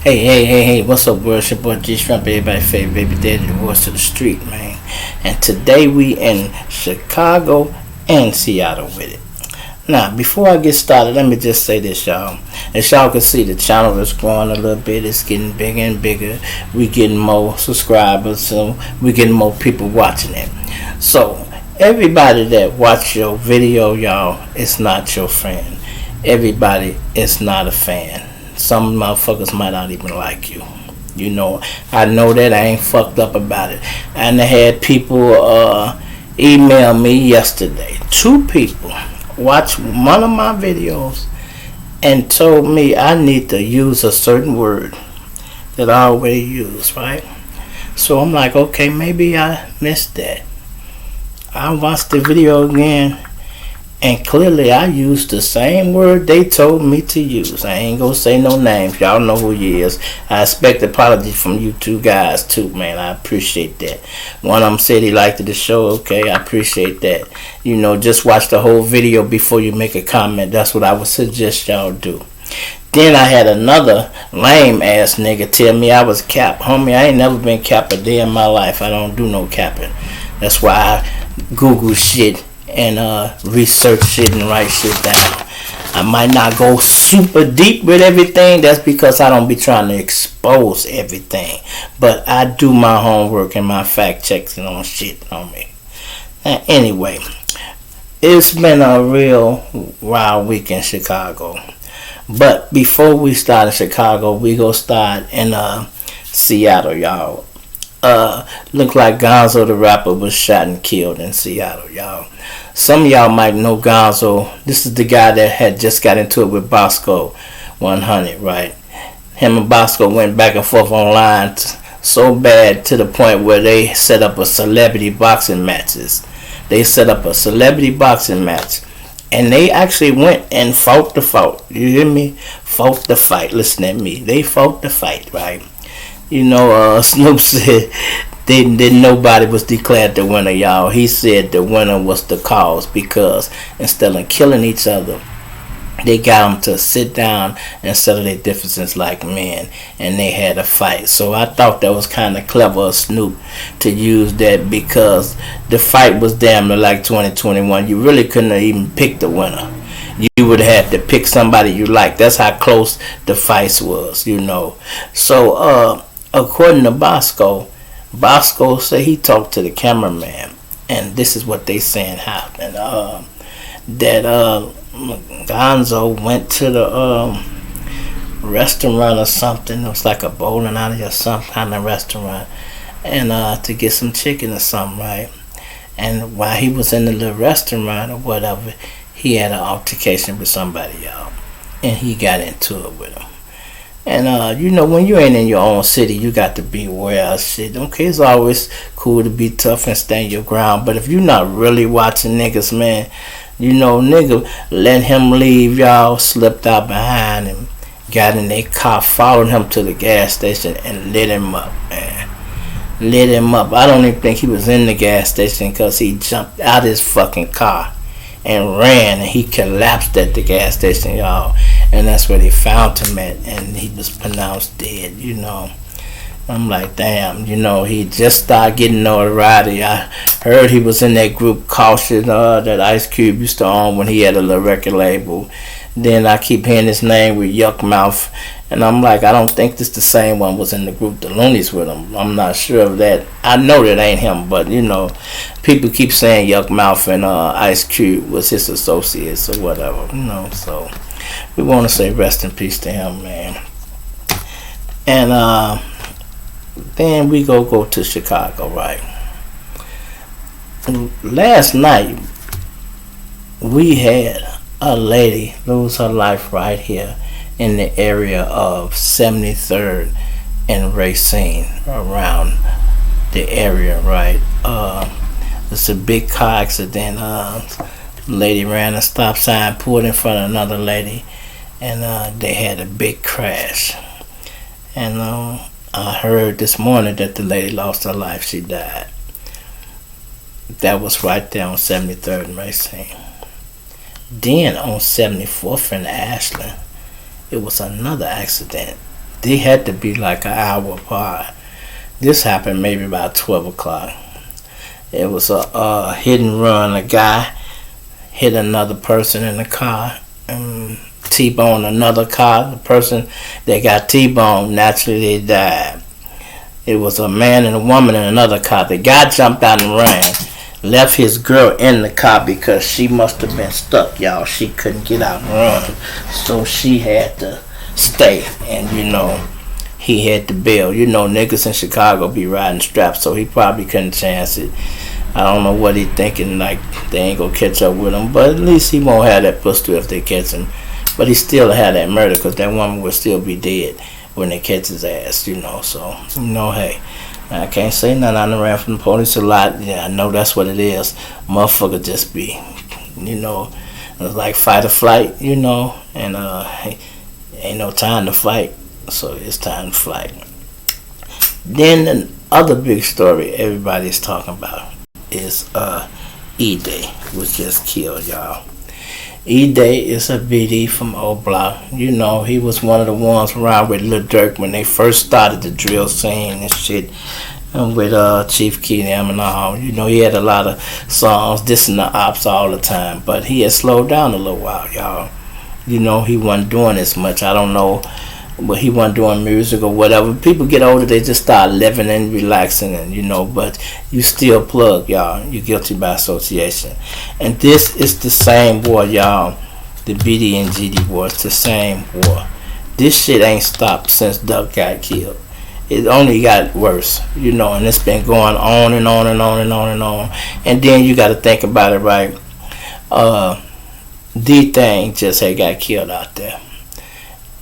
Hey, what's up, world? It's your boy G Shrimp, everybody's favorite baby daddy, the voice to the street, man. And today we in Chicago and Seattle with it. Now, before I get started, let me just say this, y'all. As y'all can see, the channel is growing a little bit. It's getting bigger and bigger. We getting more subscribers, so we getting more people watching it. So, everybody that watch your video, y'all, is not your friend. Everybody is not a fan. Some motherfuckers might not even like you. You know, I know that. I ain't fucked up about it. And I had people email me yesterday. 2 people watched one of my videos and told me I need to use a certain word that I already use, right? So I'm like, okay, maybe I missed that. I watched the video again, and clearly I used the same word they told me to use. I ain't gonna say no names. Y'all know who he is. I expect apology from you 2 guys too, man. I appreciate that. One of them said he liked the show. Okay, I appreciate that. You know, just watch the whole video before you make a comment. That's what I would suggest y'all do. Then I had another lame ass nigga tell me I was cap. Homie, I ain't never been cap a day in my life. I don't do no capping. That's why I Google shit and research shit and write shit down. I might not go super deep with everything. That's because I don't be trying to expose everything. But I do my homework and my fact checks on shit on me. Anyway, it's been a real wild week in Chicago. But before we start in Chicago, we go start in Seattle, y'all. Look like Gonzo the rapper was shot and killed in Seattle, y'all. Some of y'all might know Gonzo. This is the guy that had just got into it with Bosco 100, right? Him and Bosco went back and forth online so bad to the point where they set up a celebrity boxing matches. They set up a celebrity boxing match. And they actually went and fought the fight. You hear me? Fought the fight. Listen at me. They fought the fight, right? You know, Snoop said didn't nobody was declared the winner, y'all. He said the winner was the cause because instead of killing each other, they got them to sit down and settle their differences like men, and they had a fight. So I thought that was kind of clever of Snoop to use that because the fight was damn near like 2021. You really couldn't have even picked the winner. You would have to pick somebody you like. That's how close the fight was, you know. So, according to Bosco said he talked to the cameraman, and this is what they saying happened. That Gonzo went to the restaurant or something. It was like a bowling alley or some kind of restaurant, and to get some chicken or something, right? And while he was in the little restaurant or whatever, he had an altercation with somebody, y'all, and he got into it with him. And, you know, when you ain't in your own city, you got to be aware of shit. Okay, it's always cool to be tough and stand your ground. But if you're not really watching niggas, man, you know, nigga let him leave, y'all, slipped out behind him, got in their car, followed him to the gas station, and lit him up, man. Lit him up. I don't even think he was in the gas station because he jumped out his fucking car and ran, and he collapsed at the gas station, y'all. And that's where they found him at, and he was pronounced dead, you know. I'm like, damn, you know, he just started getting notoriety. I heard he was in that group Caution that Ice Cube used to own when he had a little record label. Then I keep hearing his name with Yuck Mouth, and I'm like, I don't think this the same one was in the group The Loonies with him. I'm not sure of that. I know that ain't him, but, you know, people keep saying Yuck Mouth and Ice Cube was his associates or whatever, you know, so we want to say rest in peace to him, man. And then we go to Chicago, right? Last night we had a lady lose her life right here in the area of 73rd and Racine, around the area, right? It's a big car accident. Lady ran a stop sign, pulled in front of another lady, and they had a big crash. And I heard this morning that the lady lost her life. She died. That was right there on 73rd and Racine. Then on 74th and Ashland, it was another accident. they had to be like an hour apart. This happened maybe about 12 o'clock. It was a hit and run. A guy hit another person in the car and T-boned another car. The person that got T-boned, naturally they died. It was a man and a woman in another car. The guy jumped out and ran. Left his girl in the car because she must have been stuck, y'all. She couldn't get out and run. So she had to stay. And, he had to bail. Niggas in Chicago be riding straps, so he probably couldn't chance it. I don't know what he thinking, like they ain't gonna catch up with him. But at least he won't have that pistol if they catch him. But he still had that murder because that woman would still be dead when they catch his ass, So, hey, I can't say nothing. I done ran from the police a lot. Yeah, I know that's what it is. Motherfucker just be, it's like fight or flight, and ain't no time to fight. So it's time to fight. Then the other big story everybody's talking about is Edai, was just killed, y'all. Edai is a BD from O Block. He was one of the ones around with Lil Durk when they first started the drill scene and shit. And with Chief Keef and all. He had a lot of songs dissing the ops all the time. But he had slowed down a little while, y'all. He wasn't doing as much. I don't know. But he wasn't doing music or whatever. People get older, they just start living and relaxing, and but you still plug, y'all. You're guilty by association. And this is the same war, y'all. The BD and GD war. It's the same war. This shit ain't stopped since Durk got killed. It only got worse, and it's been going on and on and on and on and on. And then you got to think about it, right? D-Thing just had got killed out there.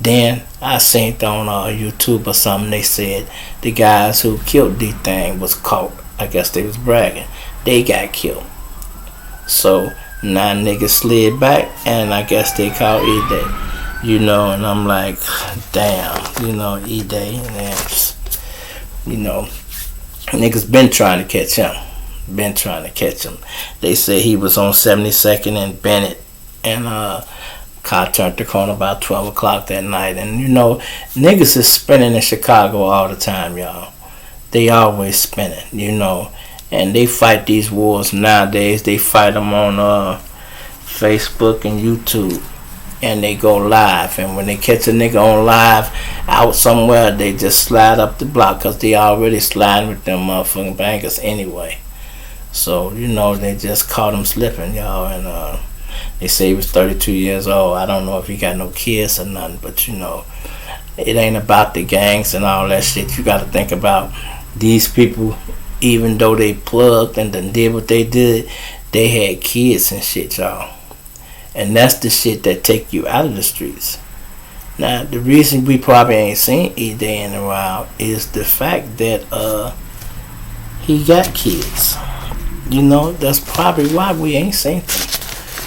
Then I seen on YouTube or something, they said the guys who killed D-Thing was caught. I guess they was bragging. They got killed. So now niggas slid back and I guess they caught Edai. And I'm like, damn, Edai, and niggas been trying to catch him. They say he was on 72nd and Bennett and car turned the corner about 12 o'clock that night. And, niggas is spinning in Chicago all the time, y'all. They always spinning, And they fight these wars nowadays. They fight them on Facebook and YouTube. And they go live. And when they catch a nigga on live out somewhere, they just slide up the block because they already sliding with them motherfucking bankers anyway. So, they just caught him slipping, y'all. And, they say he was 32 years old. I don't know if he got no kids or nothing, but it ain't about the gangs and all that shit. You got to think about these people, even though they plugged and done did what they did, they had kids and shit, y'all. And that's the shit that take you out of the streets. Now, the reason we probably ain't seen Edai in a while is the fact that he got kids. That's probably why we ain't seen them.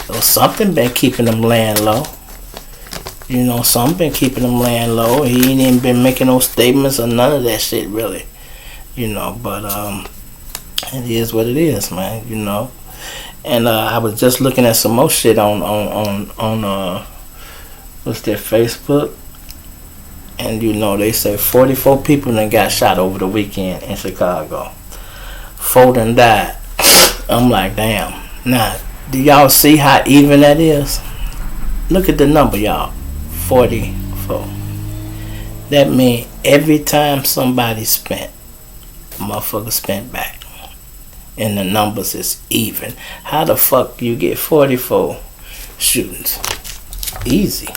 Or something been keeping them laying low. Something been keeping them laying low. He ain't even been making no statements or none of that shit, really. But it is what it is, man. And I was just looking at some more shit on what's that, Facebook. And they say 44 people done got shot over the weekend in Chicago. 4 done died. I'm like, damn. Nah. Do y'all see how even that is? Look at the number, y'all. 44. That means every time somebody spent, a motherfucker spent back. And the numbers is even. How the fuck you get 44 shootings? Easy.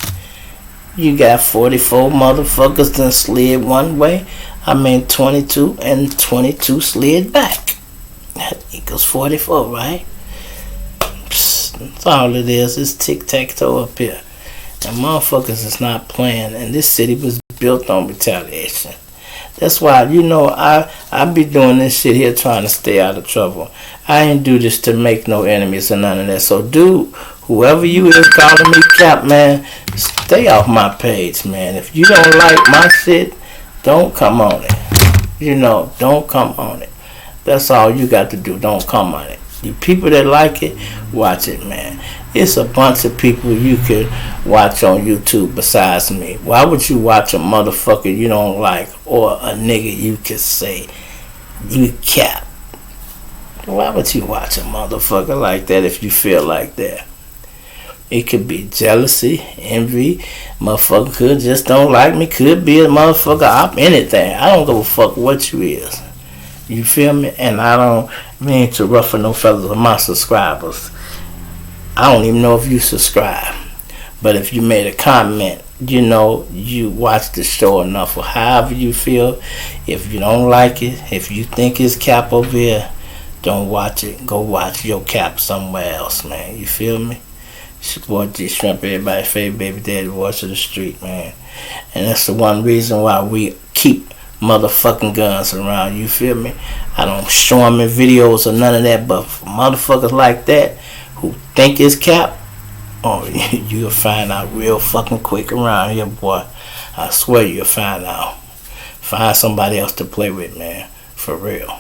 You got 44 motherfuckers done slid one way. 22 and 22 slid back. That equals 44, right? That's all it is. It's tic-tac-toe up here. And motherfuckers is not playing. And this city was built on retaliation. That's why, I be doing this shit here trying to stay out of trouble. I ain't do this to make no enemies or none of that. So, dude, whoever you is calling me cap, man, stay off my page, man. If you don't like my shit, don't come on it. Don't come on it. That's all you got to do. Don't come on it. The people that like it, watch it, man. It's a bunch of people you could watch on YouTube besides me. Why would you watch a motherfucker you don't like or a nigga you could say you cap? Why would you watch a motherfucker like that if you feel like that? It could be jealousy, envy. Motherfucker could just don't like me. Could be a motherfucker. I'm anything. I don't give a fuck what you is. You feel me? And I don't mean to ruffle no feathers of my subscribers. I don't even know if you subscribe. But if you made a comment, you know, you watch the show enough or however you feel. If you don't like it, if you think it's cap over here, don't watch it. Go watch your cap somewhere else, man. You feel me? It's your boy G Shrimp, everybody's favorite baby daddy, voice of the street, man. And that's the one reason why we keep motherfucking guns around. You feel me? I don't show them in videos or none of that, but for motherfuckers like that who think it's cap, oh, you'll find out real fucking quick around here, boy. I swear you'll find out. Find somebody else to play with, man. For real.